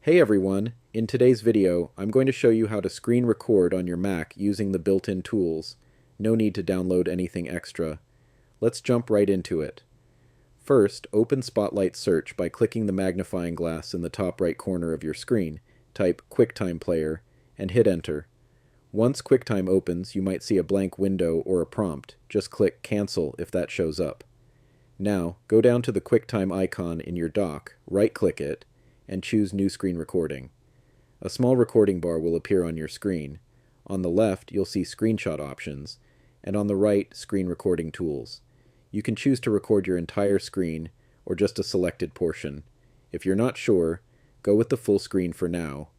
Hey everyone! In today's video, I'm going to show you how to screen record on your Mac using the built-in tools. No need to download anything extra. Let's jump right into it. First, open Spotlight Search by clicking the magnifying glass in the top right corner of your screen, type QuickTime Player, and hit Enter. Once QuickTime opens, you might see a blank window or a prompt. Just click Cancel if that shows up. Now, go down to the QuickTime icon in your dock, right-click it, and choose New Screen Recording. A small recording bar will appear on your screen. On the left, you'll see Screenshot options, and on the right, Screen Recording Tools. You can choose to record your entire screen, or just a selected portion. If you're not sure, go with the full screen for now.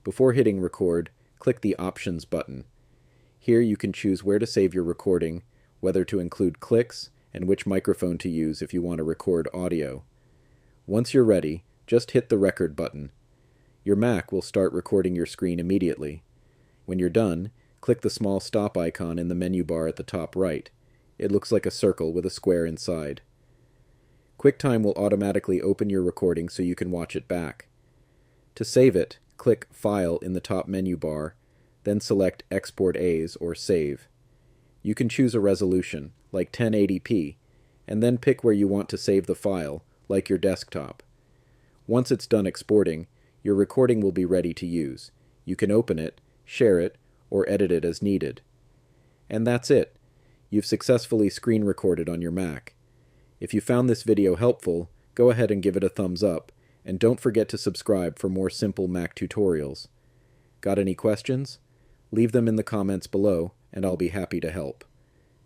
Before hitting Record, click the Options button. Here you can choose where to save your recording, whether to include clicks, and which microphone to use if you want to record audio. Once you're ready, just hit the Record button. Your Mac will start recording your screen immediately. When you're done, click the small stop icon in the menu bar at the top right. It looks like a circle with a square inside. QuickTime will automatically open your recording so you can watch it back. To save it, click File in the top menu bar, then select Export As or Save. You can choose a resolution, like 1080p, and then pick where you want to save the file, like your desktop. Once it's done exporting, your recording will be ready to use. You can open it, share it, or edit it as needed. And that's it. You've successfully screen recorded on your Mac. If you found this video helpful, go ahead and give it a thumbs up, and don't forget to subscribe for more simple Mac tutorials. Got any questions? Leave them in the comments below, and I'll be happy to help.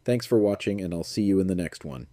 Thanks for watching, and I'll see you in the next one.